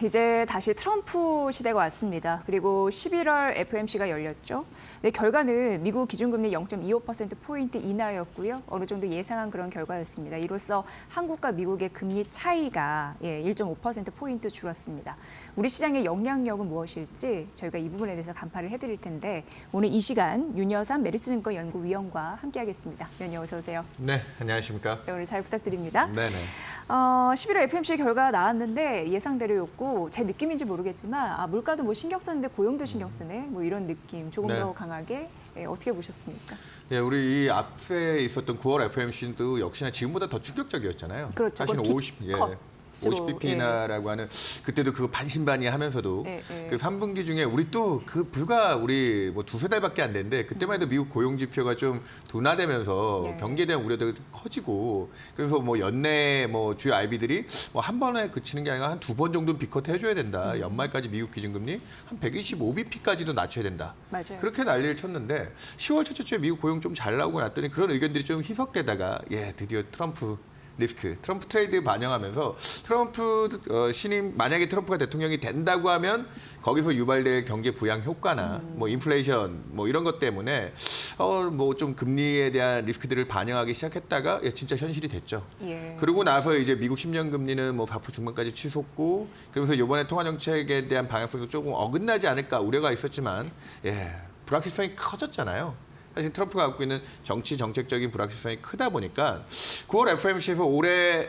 이제 다시 트럼프 시대가 왔습니다. 그리고 11월 FOMC가 열렸죠. 네, 결과는 미국 기준금리 0.25%포인트 인하였고요. 어느 정도 예상한 그런 결과였습니다. 이로써 한국과 미국의 금리 차이가 1.5%포인트 줄었습니다. 우리 시장의 영향력은 무엇일지 저희가 이 부분에 대해서 간파를 해드릴 텐데 오늘 이 시간 윤여삼 메리츠증권 연구위원과 함께하겠습니다. 위원님 어서 오세요. 네, 안녕하십니까. 네, 오늘 잘 부탁드립니다. 네네. 11월 FOMC 결과가 나왔는데 예상대로였고 제 느낌인지 모르겠지만 물가도 뭐 신경 썼는데 고용도 신경 쓰네 뭐 이런 느낌 조금 네. 더 강하게 어떻게 보셨습니까? 예, 우리 이 앞에 있었던 9월 FOMC도 역시나 지금보다 더 충격적이었잖아요. 그렇죠. 사실은 빅 50pp 인하라고 하는 그때도 그 반신반의하면서도 그 3분기 중에 우리 또 그 불과 우리 뭐 두세 달밖에 안 됐는데 그때만 해도 미국 고용 지표가 좀 둔화되면서 경기에 대한 우려도 커지고 그래서 뭐 연내 뭐 주요 IB들이 뭐 한 번에 그치는 게 아니라 한 두 번 정도는 비컷 해줘야 된다. 연말까지 미국 기준금리 한 125bp까지도 낮춰야 된다. 맞아요. 그렇게 난리를 쳤는데 10월 첫째 주에 미국 고용 좀 잘 나오고 났더니 그런 의견들이 좀 희석되다가 드디어 트럼프 리스크, 트럼프 트레이드 반영하면서 트럼프 신임 만약에 트럼프가 대통령이 된다고 하면 거기서 유발될 경제 부양 효과나 뭐 인플레이션 뭐 이런 것 때문에 뭐 좀 금리에 대한 리스크들을 반영하기 시작했다가 진짜 현실이 됐죠. 그러고 나서 이제 미국 10년 금리는 뭐 4% 중반까지 치솟고 그러면서 이번에 통화 정책에 대한 방향성도 조금 어긋나지 않을까 우려가 있었지만 불확실성이 커졌잖아요. 사실 트럼프가 갖고 있는 정책적인 불확실성이 크다 보니까 9월 FOMC에서 올해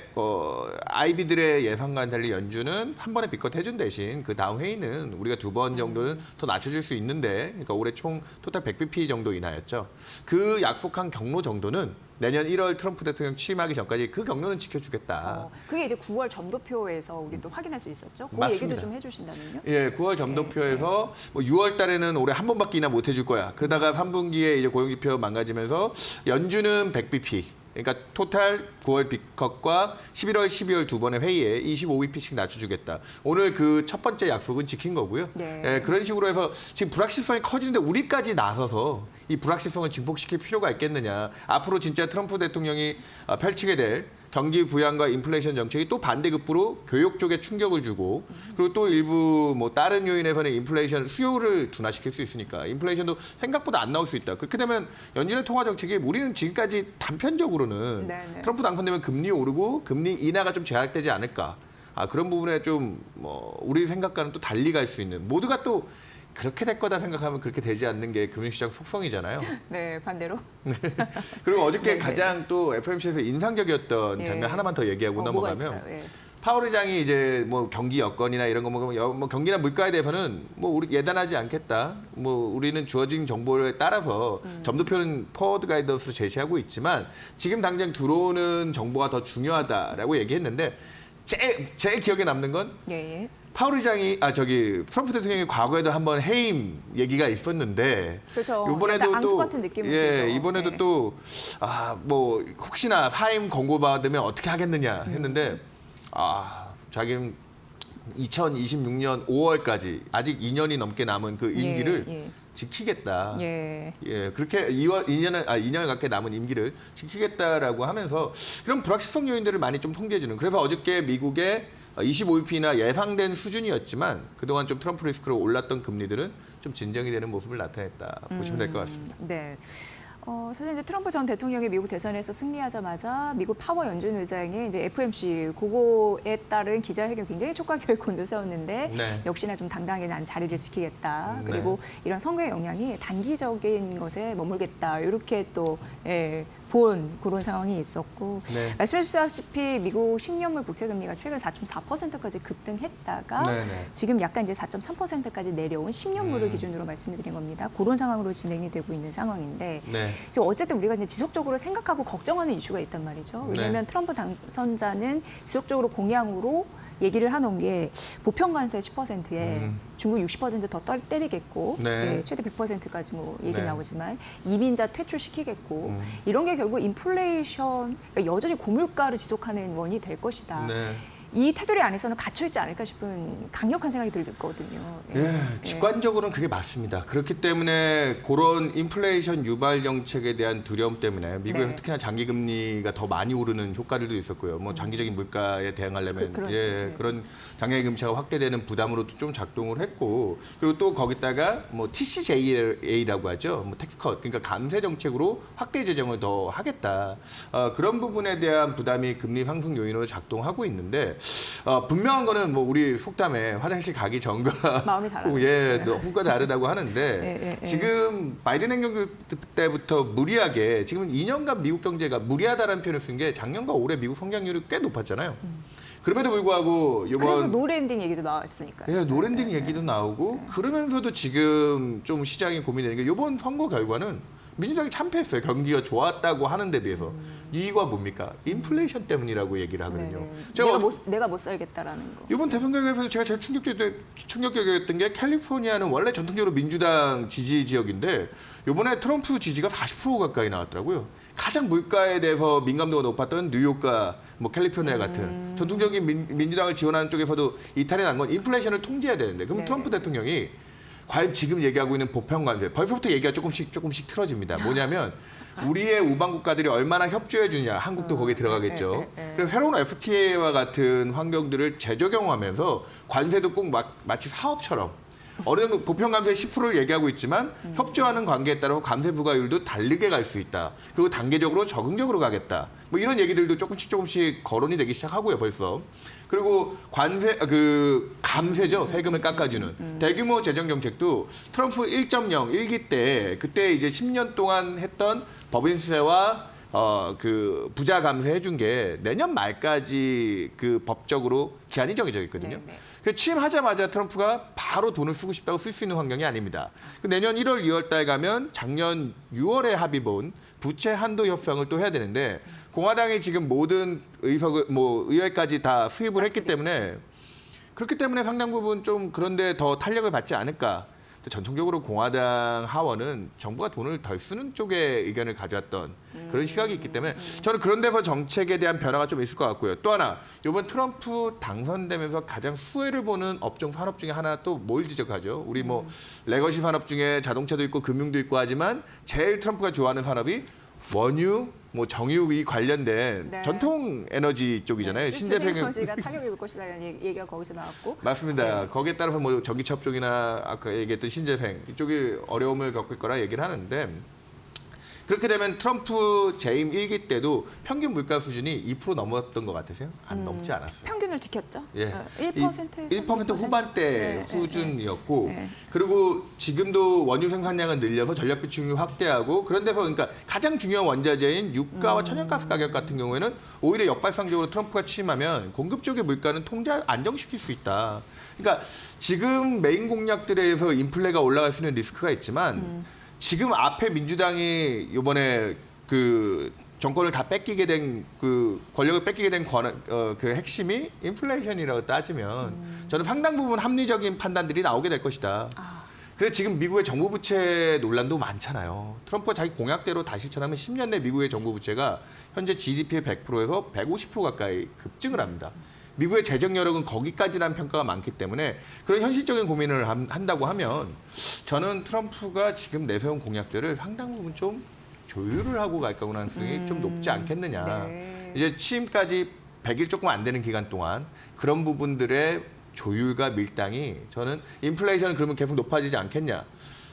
IB들의 예상과는 달리 연준은 한 번에 비컷 해준 대신 그 다음 회의는 우리가 두 번 정도는 더 낮춰줄 수 있는데 그러니까 올해 총 토탈 100bp 정도 인하였죠. 그 약속한 경로 정도는 내년 1월 트럼프 대통령 취임하기 전까지 그 경로는 지켜주겠다. 그게 이제 9월 점도표에서 우리도 확인할 수 있었죠. 그 맞습니다. 얘기도 좀 해주신다면요. 9월 점도표에서 뭐 6월 달에는 올해 한 번밖에 인하 못 해줄 거야. 그러다가 3분기에 이제 고용지표 망가지면서 연준은 100bp. 그러니까 토탈 9월 비컷과 11월, 12월 두 번의 회의에 25bp씩 낮춰주겠다. 오늘 그 첫 번째 약속은 지킨 거고요. 그런 식으로 해서 지금 불확실성이 커지는데 우리까지 나서서 이 불확실성을 증폭시킬 필요가 있겠느냐. 앞으로 진짜 트럼프 대통령이 펼치게 될 경기 부양과 인플레이션 정책이 또 반대급부로 교육 쪽에 충격을 주고 그리고 또 일부 뭐 다른 요인에서는 인플레이션 수요를 둔화시킬 수 있으니까 인플레이션도 생각보다 안 나올 수 있다. 그렇게 되면 연준의 통화 정책이 우리는 지금까지 단편적으로는 트럼프 당선되면 금리 오르고 금리 인하가 좀 제약되지 않을까. 그런 부분에 좀 뭐 우리 생각과는 또 달리 갈 수 있는 모두가 또 그렇게 될 거다 생각하면 그렇게 되지 않는 게 금융시장 속성이잖아요. 네, 반대로. 그리고 어저께 가장 또 FOMC에서 인상적이었던 장면 하나만 더 얘기하고 넘어가면 파월 의장이 이제 뭐 경기 여건이나 이런 거 뭐 경기나 물가에 대해서는 뭐 우리 예단하지 않겠다. 뭐 우리는 주어진 정보에 따라서 점도표는 포워드 가이던스로 제시하고 있지만 지금 당장 들어오는 정보가 더 중요하다라고 얘기했는데 제 기억에 남는 건 파월 의장이 트럼프 대통령이 과거에도 한번 해임 얘기가 있었는데 그렇죠. 이번에도 앙수 또 같은 느낌은 들죠. 이번에도 또 뭐 혹시나 하임 권고받으면 어떻게 하겠느냐 했는데 자기는 2026년 5월까지 아직 2년이 넘게 남은 그 임기를 지키겠다. 그렇게 2년을 갖게 남은 임기를 지키겠다라고 하면서 이런 불확실성 요인들을 많이 좀 통제해주는. 그래서 어저께 미국의 25bp나 예상된 수준이었지만 그동안 좀 트럼프 리스크로 올랐던 금리들은 좀 진정이 되는 모습을 나타냈다 보시면 될 것 같습니다. 사실 이제 트럼프 전 대통령이 미국 대선에서 승리하자마자 미국 파월 연준 의장의 이제 FOMC 그거에 따른 기자회견 굉장히 촉각을 곤두세웠는데 역시나 좀 당당하게 난 자리를 지키겠다. 그리고 이런 선거의 영향이 단기적인 것에 머물겠다. 이렇게 또 본 그런 상황이 있었고 말씀해 주셨다시피 미국 10년물 국채금리가 최근 4.4%까지 급등했다가 지금 약간 이제 4.3%까지 내려온 10년물을 기준으로 말씀을 드린 겁니다. 그런 상황으로 진행이 되고 있는 상황인데 지금 어쨌든 우리가 이제 지속적으로 생각하고 걱정하는 이슈가 있단 말이죠. 왜냐하면 트럼프 당선자는 지속적으로 공약으로 얘기를 해놓은 게 보편관세 10%에 중국 60%더 때리겠고 최대 100%까지 뭐 얘기 나오지만 이민자 퇴출시키겠고 이런 게 결국 인플레이션 그러니까 여전히 고물가를 지속하는 원인이 될 것이다. 이 테두리 안에서는 갇혀 있지 않을까 싶은 강력한 생각이 들거든요. 예, 직관적으로는 그게 맞습니다. 그렇기 때문에 그런 인플레이션 유발 정책에 대한 두려움 때문에 미국의 네. 특히나 장기 금리가 더 많이 오르는 효과들도 있었고요. 뭐 장기적인 물가에 대응하려면 그런 장기 금리가 확대되는 부담으로도 좀 작동을 했고, 그리고 또 거기다가 뭐 TCJA라고 하죠. 뭐 텍스컷, 그러니까 감세 정책으로 확대 재정을 더 하겠다. 그런 부분에 대한 부담이 금리 상승 요인으로 작동하고 있는데, 분명한 거는 뭐 우리 속담에 화장실 가기 전과 마음이 달라요. 후가 다르다고 하는데 지금 바이든 행정부 때부터 무리하게 지금 2년간 미국 경제가 무리하다라는 표현을 쓴 게 작년과 올해 미국 성장률이 꽤 높았잖아요. 그럼에도 불구하고 그래서 노랜딩 얘기도 나왔으니까요. 노랜딩 얘기도 나오고 그러면서도 지금 좀 시장이 고민되는 게 이번 선거 결과는 민주당이 참패했어요. 경기가 좋았다고 하는 데 비해서. 이유가 뭡니까? 인플레이션 때문이라고 얘기를 하거든요. 내가 못 살겠다라는 거. 이번 대선 결과에서 제가 제일 충격적이었던 게 캘리포니아는 원래 전통적으로 민주당 지지 지역인데 이번에 트럼프 지지가 40% 가까이 나왔더라고요. 가장 물가에 대해서 민감도가 높았던 뉴욕과 뭐 캘리포니아 같은 전통적인 민주당을 지원하는 쪽에서도 이탈이 난 건 인플레이션을 통제해야 되는데 그럼 트럼프 대통령이 과연 지금 얘기하고 있는 보편 관세, 벌써부터 얘기가 조금씩 틀어집니다. 뭐냐면 우리의 우방 국가들이 얼마나 협조해 주냐, 한국도 거기에 들어가겠죠. 그래서 새로운 FTA와 같은 환경들을 재적용하면서 관세도 꼭 마치 사업처럼 어느 정도 보편 감세 10%를 얘기하고 있지만 협조하는 관계에 따라 감세 부과율도 다르게 갈 수 있다. 그리고 단계적으로 적응적으로 가겠다. 뭐 이런 얘기들도 조금씩 거론이 되기 시작하고요, 벌써. 그리고 감세죠. 세금을 깎아주는. 대규모 재정 정책도 트럼프 1.0 1기 때 그때 이제 10년 동안 했던 법인세와 부자 감세 해준 게 내년 말까지 그 법적으로 기한이 정해져 있거든요. 취임하자마자 트럼프가 바로 돈을 쓰고 싶다고 쓸 수 있는 환경이 아닙니다. 내년 1월, 2월 달 가면 작년 6월에 합의 본 부채 한도 협상을 또 해야 되는데 공화당이 지금 모든 의회까지 다 수입을 했기 때문에 그렇기 때문에 상당 부분 좀 그런데 더 탄력을 받지 않을까. 전통적으로 공화당 하원은 정부가 돈을 덜 쓰는 쪽에 의견을 가져왔던 그런 시각이 있기 때문에 저는 그런 데서 정책에 대한 변화가 좀 있을 것 같고요. 또 하나, 이번 트럼프 당선되면서 가장 수혜를 보는 업종 산업 중에 하나 또 뭘 지적하죠? 우리 뭐 레거시 산업 중에 자동차도 있고 금융도 있고 하지만 제일 트럼프가 좋아하는 산업이 원유, 뭐 정유이 관련된 전통 에너지 쪽이잖아요. 신재생 에너지가 타격을 입을 것이라는 얘기가 거기서 나왔고. 맞습니다. 거기에 따라서 뭐 전기차 업종이나 아까 얘기했던 신재생 이쪽이 어려움을 겪을 거라 얘기를 하는데 그렇게 되면 트럼프 재임 1기 때도 평균 물가 수준이 2% 넘었던 것 같으세요? 안 넘지 않았어요. 평균을 지켰죠. 1%에서 1% 후반대 수준이었고 그리고 지금도 원유 생산량을 늘려서 전력 비축률 확대하고 그런 데서 그러니까 가장 중요한 원자재인 유가와 천연가스 가격 같은 경우에는 오히려 역발상적으로 트럼프가 취임하면 공급 쪽의 물가는 안정시킬 수 있다. 그러니까 지금 메인 공약들에서 인플레가 올라갈 수 있는 리스크가 있지만 지금 앞에 민주당이 이번에 정권을 다 뺏기게 된 권력을 뺏기게 된 핵심이 인플레이션이라고 따지면 저는 상당 부분 합리적인 판단들이 나오게 될 것이다. 그래서 지금 미국의 정부 부채 논란도 많잖아요. 트럼프가 자기 공약대로 다 실천하면 10년 내 미국의 정부 부채가 현재 GDP의 100%에서 150% 가까이 급증을 합니다. 미국의 재정 여력은 거기까지라는 평가가 많기 때문에 그런 현실적인 고민을 한다고 하면 저는 트럼프가 지금 내세운 공약들을 상당 부분 좀 조율을 하고 갈 가능성이 좀 높지 않겠느냐. 이제 취임까지 100일 조금 안 되는 기간 동안 그런 부분들의 조율과 밀당이 저는 인플레이션은 그러면 계속 높아지지 않겠냐.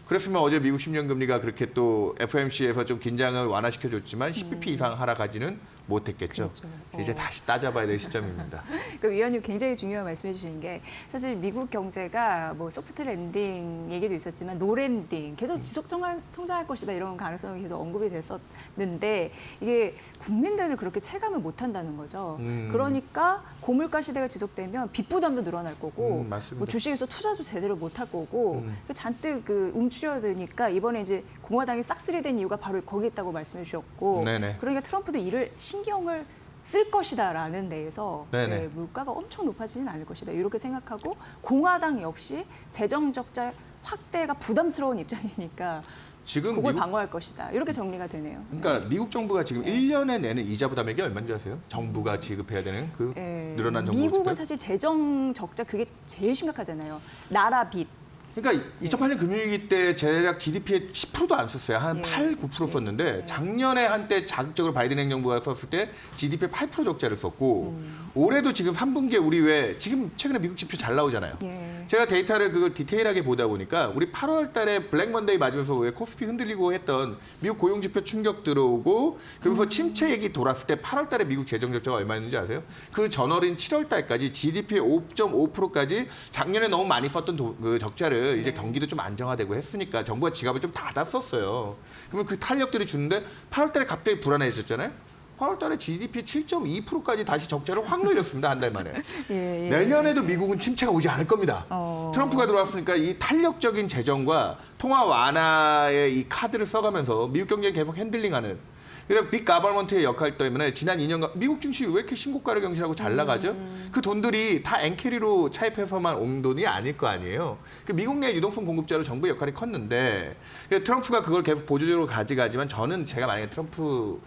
그랬으면 어제 미국 10년 금리가 그렇게 또 FOMC에서 좀 긴장을 완화시켜줬지만 10bp 이상 하락하지는 못했겠죠. 이제 다시 따져봐야 될 시점입니다. 그 위원님 굉장히 중요한 말씀해 주시는 게 사실 미국 경제가 뭐 소프트 랜딩 얘기도 있었지만 노랜딩 계속 지속 성장할 것이다 이런 가능성이 계속 언급이 됐었는데 이게 국민들을 그렇게 체감을 못한다는 거죠. 그러니까 고물가 시대가 지속되면 빚 부담도 늘어날 거고 뭐 주식에서 투자도 제대로 못할 거고 잔뜩 움츠려드니까 이번에 이제 공화당이 싹쓸이된 이유가 바로 거기 있다고 말씀해 주셨고 그러니까 트럼프도 이를 신경을 쓸 것이다라는 데에서 물가가 엄청 높아지진 않을 것이다. 이렇게 생각하고 공화당 역시 재정 적자 확대가 부담스러운 입장이니까 지금 그걸 방어할 것이다. 이렇게 정리가 되네요. 그러니까 미국 정부가 지금 1년에 내는 이자 부담액이 얼마인지 아세요? 정부가 지급해야 되는 그 늘어난 정부 미국은 지급? 사실 재정 적자 그게 제일 심각하잖아요. 나라 빚. 그러니까 2008년 금융위기 때 대략 GDP의 10%도 안 썼어요. 한 8, 9% 썼는데 작년에 한때 자극적으로 바이든 행정부가 썼을 때 GDP의 8% 적자를 썼고 올해도 지금 3분기에 우리 왜 지금 최근에 미국 지표 잘 나오잖아요. 예. 제가 데이터를 그걸 디테일하게 보다 보니까 우리 8월 달에 블랙 먼데이 맞으면서 왜 코스피 흔들리고 했던 미국 고용 지표 충격 들어오고 그러면서 침체 얘기 돌았을 때 8월 달에 미국 재정 적자가 얼마였는지 아세요? 그 전월인 7월 달까지 GDP의 5.5%까지 작년에 너무 많이 썼던 그 적자를 이제 경기도 좀 안정화되고 했으니까 정부가 지갑을 좀 닫았었어요. 그러면 그 탄력들이 주는데 8월 달에 갑자기 불안해졌잖아요. 8월 달에 GDP 7.2%까지 다시 적자를 확 늘렸습니다. 한 달 만에. 예. 내년에도 미국은 침체가 오지 않을 겁니다. 트럼프가 들어왔으니까 이 탄력적인 재정과 통화 완화의 이 카드를 써가면서 미국 경제를 계속 핸들링하는 그래서 빅 가버먼트의 역할 때문에 지난 2년간 미국 증시 왜 이렇게 신고가를 경신하고 잘 나가죠? 그 돈들이 다 엔캐리로 차입해서만 온 돈이 아닐 거 아니에요. 그 미국 내 유동성 공급자로 정부의 역할이 컸는데 트럼프가 그걸 계속 보조적으로 가져가지만 저는 제가 만약에 트럼프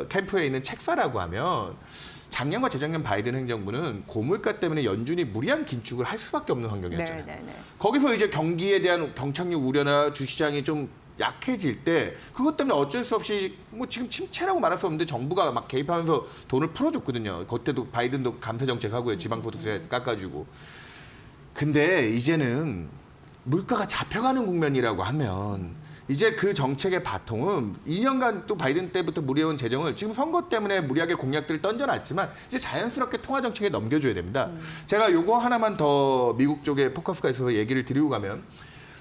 캠프에 있는 책사라고 하면 작년과 재작년 바이든 행정부는 고물가 때문에 연준이 무리한 긴축을 할 수밖에 없는 환경이었잖아요. 거기서 이제 경기에 대한 경착륙 우려나 주시장이 좀 약해질 때 그것 때문에 어쩔 수 없이 뭐 지금 침체라고 말할 수 없는데 정부가 막 개입하면서 돈을 풀어줬거든요. 그때도 바이든도 감세 정책 하고요. 지방소득세 깎아주고. 근데 이제는 물가가 잡혀가는 국면이라고 하면 이제 그 정책의 바통은 2년간 또 바이든 때부터 무리해온 재정을 지금 선거 때문에 무리하게 공약들을 던져놨지만 이제 자연스럽게 통화 정책에 넘겨줘야 됩니다. 제가 요거 하나만 더 미국 쪽에 포커스가 있어서 얘기를 드리고 가면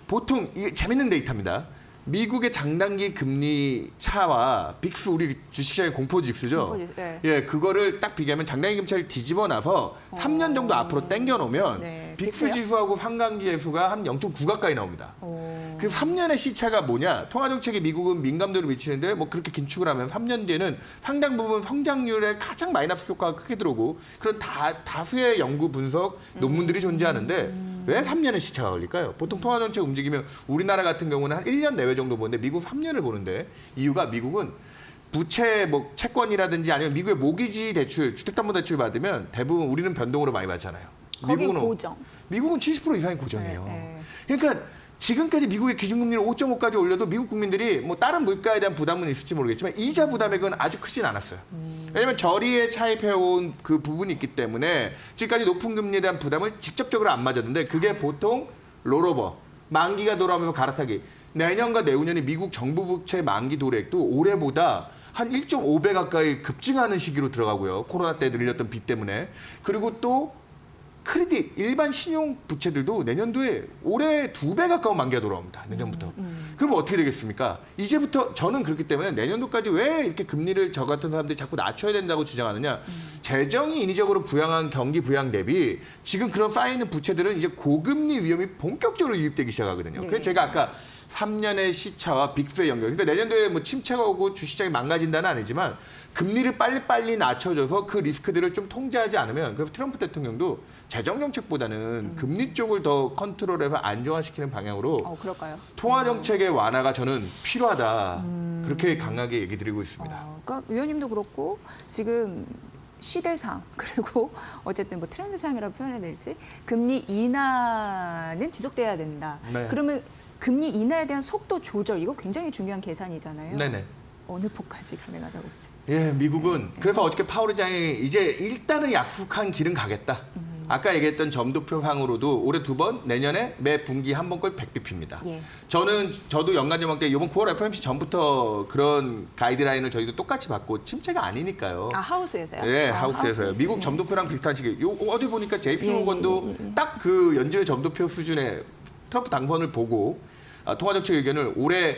보통 이게 재밌는 데이터입니다. 미국의 장단기 금리 차와 빅스 우리 주식시장의 공포 지수죠. 네. 예, 그거를 딱 비교하면 장단기 금리차를 뒤집어 놔서 3년 정도 앞으로 당겨 놓으면 네, 빅스 빅스요? 지수하고 상관기 지수가 한 0.9 가까이 나옵니다. 그 3년의 시차가 뭐냐? 통화 정책이 미국은 민감도를 미치는데 뭐 그렇게 긴축을 하면 3년 뒤에는 상당 부분 성장률에 가장 마이너스 효과가 크게 들어오고 그런 다수의 연구 분석 논문들이 존재하는데 왜 3년의 시차가 걸릴까요? 보통 통화 정책 움직이면 우리나라 같은 경우는 한 1년 내외 정도 보는데 미국 3년을 보는데 이유가 미국은 부채 뭐 채권이라든지 아니면 미국의 모기지 대출, 주택담보대출 받으면 대부분 우리는 변동으로 많이 받잖아요. 거기 고정. 미국은 70% 이상이 고정이에요. 네. 그러니까 지금까지 미국의 기준금리를 5.5까지 올려도 미국 국민들이 뭐 다른 물가에 대한 부담은 있을지 모르겠지만 이자 부담액은 아주 크진 않았어요. 왜냐하면 저리에 차입해온 그 부분이 있기 때문에 지금까지 높은 금리에 대한 부담을 직접적으로 안 맞았는데 그게 보통 롤오버, 만기가 돌아오면서 갈아타기. 내년과 내후년이 미국 정부 부채 만기 도래액도 올해보다 한 1.5배 가까이 급증하는 시기로 들어가고요. 코로나 때 늘렸던 빚 때문에. 그리고 또 크레딧, 일반 신용 부채들도 내년도에 올해 2배 가까운 만기가 돌아옵니다. 내년부터. 그럼 어떻게 되겠습니까? 이제부터 저는 그렇기 때문에 내년도까지 왜 이렇게 금리를 저 같은 사람들이 자꾸 낮춰야 된다고 주장하느냐. 재정이 인위적으로 부양한 경기 부양 대비 지금 그런 쌓여있는 부채들은 이제 고금리 위험이 본격적으로 유입되기 시작하거든요. 그래서 제가 아까 3년의 시차와 빅스의 연결. 그러니까 내년도에 뭐 침체가 오고 주시장이 망가진다는 아니지만 금리를 빨리빨리 낮춰줘서 그 리스크들을 좀 통제하지 않으면 그래서 트럼프 대통령도 재정 정책보다는 금리 쪽을 더 컨트롤해서 안정화시키는 방향으로 그럴까요? 통화 정책의 완화가 저는 필요하다. 그렇게 강하게 얘기 드리고 있습니다. 그러니까 위원님도 그렇고 지금 시대상 그리고 어쨌든 뭐 트렌드상이라고 표현해야 될지 금리 인하는 지속돼야 된다. 네. 그러면 금리 인하에 대한 속도 조절 이거 굉장히 중요한 계산이잖아요. 네네. 어느 폭까지 가능하다고 보세요? 예, 미국은 그래서 어저께 파월 의장이 이제 일단은 약속한 길은 가겠다. 아까 얘기했던 점도표상으로도 올해 2번, 내년에 매 분기 한 번꼴 100bp입니다. 예. 저도 연간전망 때 이번 9월 FOMC 전부터 그런 가이드라인을 저희도 똑같이 받고 침체가 아니니까요. 하우스에서요? 네, 하우스에서요. 미국 점도표랑 비슷한 시기. 어디 보니까 JP 모건도 딱 그 연준의 점도표 수준의 트럼프 당선을 보고 통화정책 의견을 올해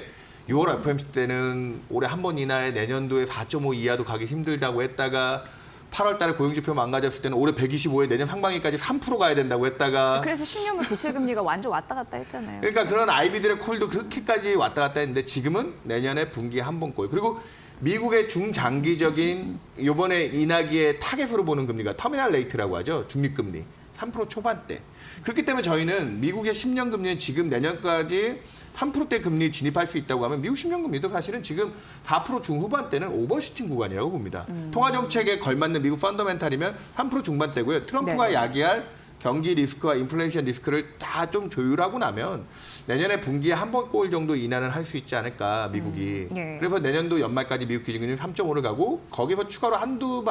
6월 FOMC 때는 올해 한 번 이나에 내년도에 4.5 이하도 가기 힘들다고 했다가 8월 달에 고용지표 망가졌을 때는 올해 125에 내년 상반기까지 3% 가야 된다고 했다가 그래서 10년물 부채 금리가 완전 왔다 갔다 했잖아요. 그러니까 그런 아이비들의 콜도 그렇게까지 왔다 갔다 했는데 지금은 내년에 분기에 한 번 꼴. 그리고 미국의 중장기적인 이번에 인하기의 타겟으로 보는 금리가 터미널 레이트라고 하죠. 중립금리. 3% 초반대. 그렇기 때문에 저희는 미국의 10년 금리는 지금 내년까지 3%대 금리 진입할 수 있다고 하면 미국 10년 금리도 사실은 지금 4% 중후반대는 오버슈팅 구간이라고 봅니다. 통화 정책에 걸맞는 미국 펀더멘탈이면 3% 중반대고요. 트럼프가 네. 야기할 경기 리스크와 인플레이션 리스크를 다 좀 조율하고 나면 내년에 분기에 한 번 꼴 정도 인하는 할 수 있지 않을까 미국이. 네. 그래서 내년도 연말까지 미국 기준금리 3.5를 가고 거기서 추가로 한두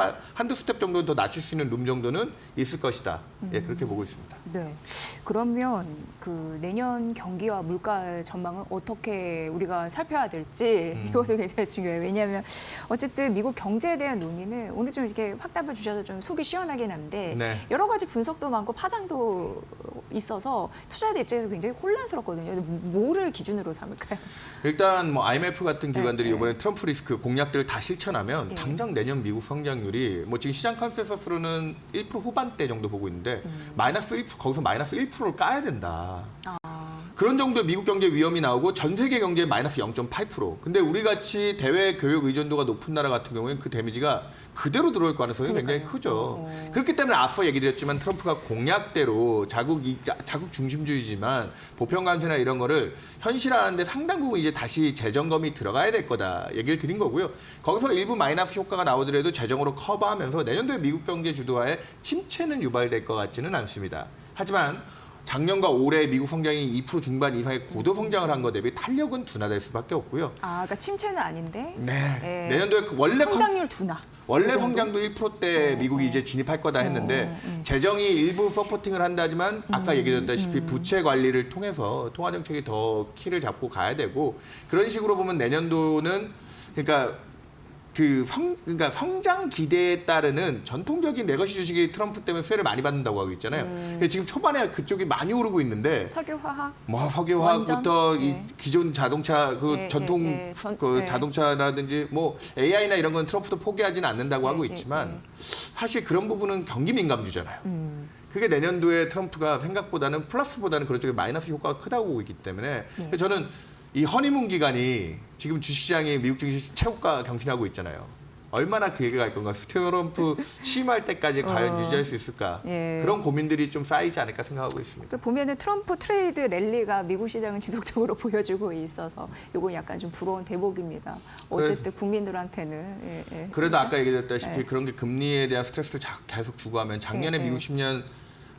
스텝 정도 더 낮출 수 있는 룸 정도는 있을 것이다. 예, 그렇게 보고 있습니다. 네. 그러면 그 내년 경기와 물가 전망은 어떻게 우리가 살펴야 될지 이것도 굉장히 중요해요. 왜냐하면 어쨌든 미국 경제에 대한 논의는 오늘 좀 이렇게 확답을 주셔서 좀 속이 시원하긴 한데 네. 여러 가지 분석도 많고 파장도 있어서 투자자들 입장에서 굉장히 혼란스럽거든요. 뭐를 기준으로 삼을까요? 일단 뭐 IMF 같은 기관들이 네. 이번에 트럼프 리스크 공약들을 다 실천하면 네. 당장 내년 미국 성장률이 뭐 지금 시장 컨센서스로는 1% 후반대 정도 보고 있는데 마이너스 1% 거기서 마이너스 1%를 까야 된다. 그런 정도의 미국 경제 위험이 나오고 전 세계 경제에 마이너스 0.8%. 근데 우리 같이 대외 교역 의존도가 높은 나라 같은 경우에는 그 데미지가 그대로 들어올 가능성이 굉장히 크죠. 그렇기 때문에 앞서 얘기드렸지만 트럼프가 공약대로 자국 중심주의지만 보편 관세나 이런 거를 현실화하는데 상당 부분 이제 다시 재점검이 들어가야 될 거다 얘기를 드린 거고요. 거기서 일부 마이너스 효과가 나오더라도 재정으로 커버하면서 내년도에 미국 경제 주도하에 침체는 유발될 것 같지는 않습니다. 하지만 작년과 올해 미국 성장이 2% 중반 이상의 고도 성장을 한 것 대비 탄력은 둔화될 수밖에 없고요. 아, 그러니까 침체는 아닌데 네. 예. 내년도에 원래 성장률 둔화. 원래 그 정도? 성장도 1%대 미국이 이제 진입할 거다 했는데 재정이 일부 서포팅을 한다지만 아까 얘기했다시피 부채 관리를 통해서 통화 정책이 더 키를 잡고 가야 되고 그런 식으로 보면 내년도는 그러니까 성장 기대에 따르는 전통적인 레거시 주식이 트럼프 때문에 수혜를 많이 받는다고 하고 있잖아요. 근데 지금 초반에 그쪽이 많이 오르고 있는데 석유화학 뭐 석유화학부터 원전? 이 예. 기존 자동차 그 예, 전통 예, 예. 그 예. 자동차라든지 뭐 AI나 이런 건 트럼프도 포기하지는 않는다고 하고 예, 예, 있지만 사실 그런 부분은 경기 민감주잖아요. 그게 내년도에 트럼프가 생각보다는 플러스보다는 그런 쪽에 마이너스 효과가 크다고 보고 있기 때문에 그래서 저는 이 허니문 기간이 지금 주식시장이 미국 주식 최고가 경신하고 있잖아요. 얼마나 그 얘기가 갈 건가. 트럼프 취임할 때까지 과연 유지할 수 있을까. 예. 그런 고민들이 좀 쌓이지 않을까 생각하고 있습니다. 보면은 트럼프 트레이드 랠리가 미국 시장은 지속적으로 보여주고 있어서 이건 약간 좀 부러운 대목입니다. 어쨌든 국민들한테는 예, 예. 그래도 아까 얘기했다시피 네. 그런 게 금리에 대한 스트레스를 계속 주고 하면 작년에 네, 미국 네. 10년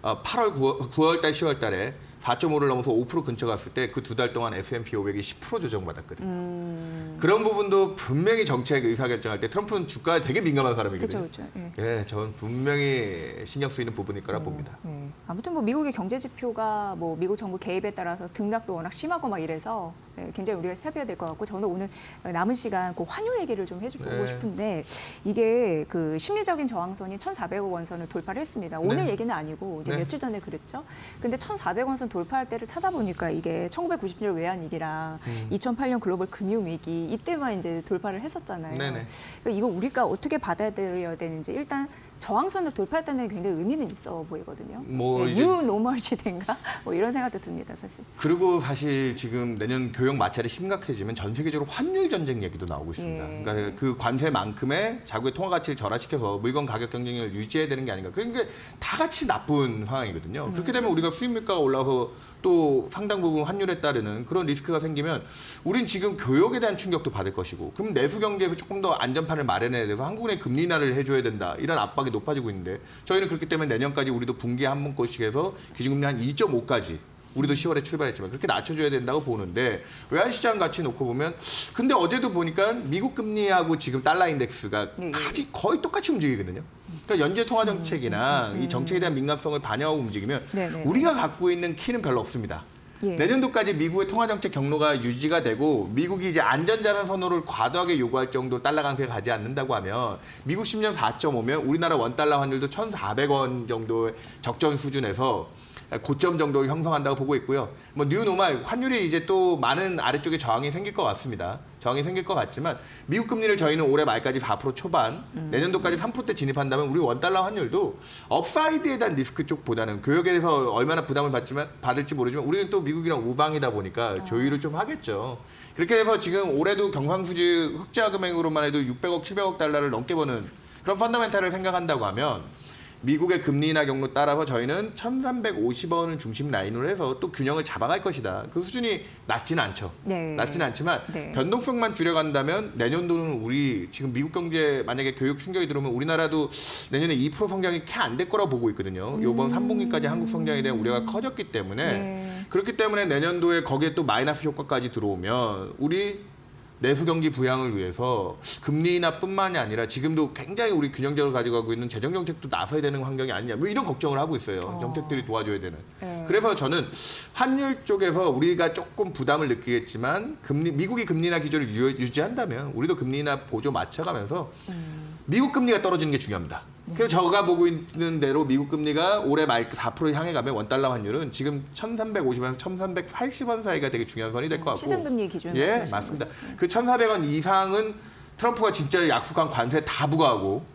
8월, 9월 달, 10월 달에 4.5를 넘어서 5% 근처 갔을 때 그 두 달 동안 S&P 500이 10% 조정받았거든요. 그런 부분도 분명히 정책 의사결정할 때 트럼프는 주가에 되게 민감한 사람이거든요. 그렇죠, 그렇죠. 예, 저는 분명히 신경 쓰이는 부분일 거라 봅니다. 네. 아무튼 뭐 미국의 경제 지표가 뭐 미국 정부 개입에 따라서 등락도 워낙 심하고 막 이래서 굉장히 우리가 살펴야 될 것 같고 저는 오늘 남은 시간 그 환율 얘기를 좀 해주고 네. 싶은데 이게 그 심리적인 저항선이 1,400억 원선을 돌파를 했습니다. 오늘 네. 얘기는 아니고 이제 네. 며칠 전에 그랬죠. 근데 1,400억 원선 돌파할 때를 찾아보니까 이게 1990년 외환위기랑 2008년 글로벌 금융위기 이때만 이제 돌파를 했었잖아요. 네네. 그러니까 이거 우리가 어떻게 받아들여야 되는지 일단 저항선을 돌파했다는 게 굉장히 의미는 있어 보이거든요. 뭐 네, 이제- 뉴 노멀 시대인가? 뭐 이런 생각도 듭니다, 사실. 그리고 사실 지금 내년 교역 마찰이 심각해지면 전 세계적으로 환율 전쟁 얘기도 나오고 있습니다. 예. 그러니까 그 관세만큼의 자국의 통화 가치를 절하시켜서 물건 가격 경쟁력을 유지해야 되는 게 아닌가. 그러니까 다 같이 나쁜 상황이거든요. 그렇게 되면 우리가 수입 물가가 올라서 또 상당 부분 환율에 따르는 그런 리스크가 생기면 우린 지금 교역에 대한 충격도 받을 것이고 그럼 내수 경제에서 조금 더 안전판을 마련해야 돼서 한국의 금리 인하를 해줘야 된다. 이런 압박이 높아지고 있는데 저희는 그렇기 때문에 내년까지 우리도 분기에 한 번꼴씩 해서 기준금리 한 2.5까지 우리도 10월에 출발했지만 그렇게 낮춰줘야 된다고 보는데 외환시장 같이 놓고 보면 근데 어제도 보니까 미국 금리하고 지금 달러 인덱스가 예, 예. 거의 똑같이 움직이거든요. 그러니까 연재 통화 정책이나 이 정책에 대한 민감성을 반영하고 움직이면 네, 네, 우리가 갖고 있는 키는 별로 없습니다. 예. 내년도까지 미국의 통화 정책 경로가 유지가 되고 미국이 이제 안전자산 선호를 과도하게 요구할 정도 달러 강세가 가지 않는다고 하면 미국 10년 4.5면 우리나라 원달러 환율도 1,400원 정도의 적정 수준에서 고점 정도 형성한다고 보고 있고요. 뭐 뉴노멀 환율이 이제 또 많은 아래쪽에 저항이 생길 것 같습니다. 저항이 생길 것 같지만 미국 금리를 저희는 올해 말까지 4% 초반, 내년도까지 3%대 진입한다면 우리 원달러 환율도 업사이드에 대한 리스크 쪽보다는 교역에 대해서 얼마나 부담을 받을지 모르지만 우리는 또 미국이랑 우방이다 보니까 조율을 좀 하겠죠. 그렇게 해서 지금 올해도 경상수지 흑자 금액으로만 해도 600억, 700억 달러를 넘게 버는 그런 펀더멘탈을 생각한다고 하면 미국의 금리 인하 경로 따라서 저희는 1,350원을 중심 라인으로 해서 또 균형을 잡아갈 것이다. 그 수준이 낮지는 않죠. 네. 낮지는 않지만 네. 변동성만 줄여간다면 내년도는 우리 지금 미국 경제 만약에 교육 충격이 들어오면 우리나라도 내년에 2% 성장이 캐 안 될 거라고 보고 있거든요. 이번 3분기까지 한국 성장에 대한 우려가 커졌기 때문에 네. 그렇기 때문에 내년도에 거기에 또 마이너스 효과까지 들어오면 우리 내수 경기 부양을 위해서 금리 인하뿐만이 아니라 지금도 굉장히 우리 균형적으로 가져가고 있는 재정 정책도 나서야 되는 환경이 아니냐 뭐 이런 걱정을 하고 있어요. 정책들이 도와줘야 되는. 네. 그래서 저는 환율 쪽에서 우리가 조금 부담을 느끼겠지만 미국이 금리 인하 기조를 유지한다면 우리도 금리 인하 보조 맞춰가면서 미국 금리가 떨어지는 게 중요합니다. 그래서 제가 보고 있는 대로 미국 금리가 올해 말 4% 향해 가면 원달러 환율은 지금 1,350원에서 1,380원 사이가 되게 중요한 선이 될 것 같고. 시장금리 기준 예, 말씀하시는 맞습니다. 거죠? 그 1,400원 이상은 트럼프가 진짜 약속한 관세 다 부과하고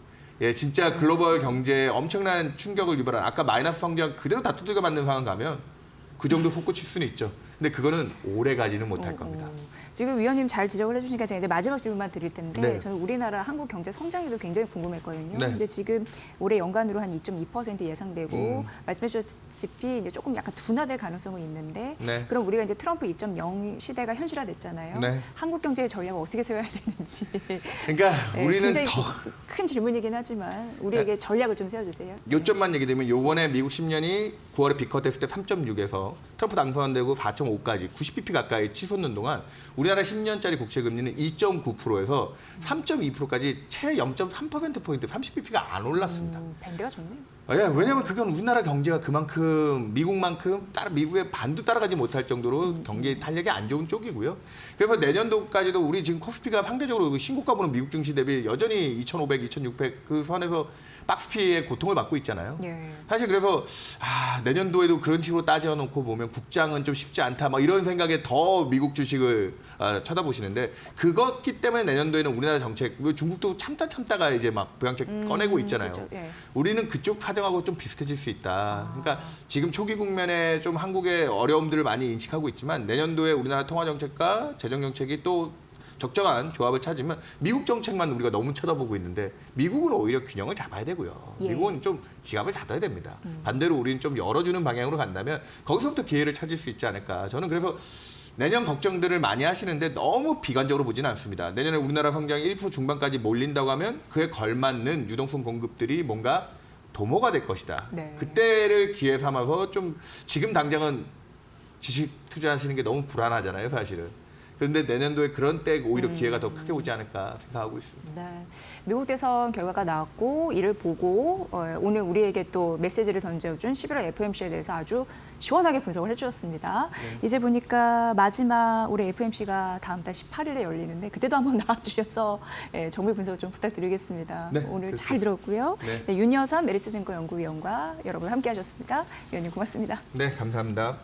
예, 진짜 글로벌 경제에 엄청난 충격을 유발한 아까 마이너스 성장 그대로 다 두들겨 맞는 상황 가면 그 정도 솟구칠 수는 있죠. 근데 그거는 오래 가지는 못할 겁니다. 지금 위원님 잘 지적을 해주시니까 제가 이제 마지막 질문만 드릴 텐데 네. 저는 우리나라 한국 경제 성장률도 굉장히 궁금했거든요. 네. 근데 지금 올해 연간으로 한 2.2% 예상되고 말씀해 주셨다시피 이제 조금 약간 둔화될 가능성은 있는데 네. 그럼 우리가 이제 트럼프 2.0 시대가 현실화됐잖아요. 네. 한국 경제의 전략을 어떻게 세워야 되는지. 그러니까 네, 우리는 굉장히 더 큰 질문이긴 하지만 우리에게 전략을 좀 세워주세요. 요점만 얘기되면 요번에 미국 10년이 9월에 비컷했을 때 3.6에서 트럼프 당선되고 4.5까지 90bp 가까이 치솟는 동안 우리나라 10년짜리 국채 금리는 2.9%에서 3.2%까지 채 0.3%포인트 30bp가 안 올랐습니다. 밴드가 좋네요. 예, 왜냐하면 그건 우리나라 경제가 그만큼 미국만큼 미국의 반도 따라가지 못할 정도로 경제 탄력이 안 좋은 쪽이고요. 그래서 내년도까지도 우리 지금 커피가 상대적으로 신고가 보는 미국 증시 대비 여전히 2,500, 2,600 그 선에서 박스피의 고통을 받고 있잖아요. 예. 사실 그래서 내년도에도 그런 식으로 따져놓고 보면 국장은 좀 쉽지 않다 막 이런 생각에 더 미국 주식을 쳐다보시는데 그것기 때문에 내년도에는 우리나라 정책 중국도 참다가 이제 막 부양책 꺼내고 있잖아요. 그렇죠. 예. 우리는 그쪽 사정하고 좀 비슷해질 수 있다. 그러니까 지금 초기 국면에 좀 한국의 어려움들을 많이 인식하고 있지만 내년도에 우리나라 통화 정책과 재정 정책이 또 적정한 조합을 찾으면 미국 정책만 우리가 너무 쳐다보고 있는데 미국은 오히려 균형을 잡아야 되고요. 예. 미국은 좀 지갑을 닫아야 됩니다. 반대로 우리는 좀 열어주는 방향으로 간다면 거기서부터 기회를 찾을 수 있지 않을까. 저는 그래서 내년 걱정들을 많이 하시는데 너무 비관적으로 보지는 않습니다. 내년에 우리나라 성장이 1% 중반까지 몰린다고 하면 그에 걸맞는 유동성 공급들이 뭔가 도모가 될 것이다. 네. 그때를 기회 삼아서 좀 지금 당장은 주식 투자하시는 게 너무 불안하잖아요, 사실은. 그런데 내년도에 그런 때 오히려 기회가 더 크게 오지 않을까 생각하고 있습니다. 네. 미국 대선 결과가 나왔고 이를 보고 오늘 우리에게 또 메시지를 던져준 11월 FOMC에 대해서 아주 시원하게 분석을 해주셨습니다. 이제 보니까 마지막 올해 FOMC가 다음 달 18일에 열리는데 그때도 한번 나와주셔서 정밀 분석을 좀 부탁드리겠습니다. 네, 오늘 잘 들었고요. 네. 네, 윤여선 메리츠증권연구위원과 여러분 함께하셨습니다. 위원님 고맙습니다. 네, 감사합니다.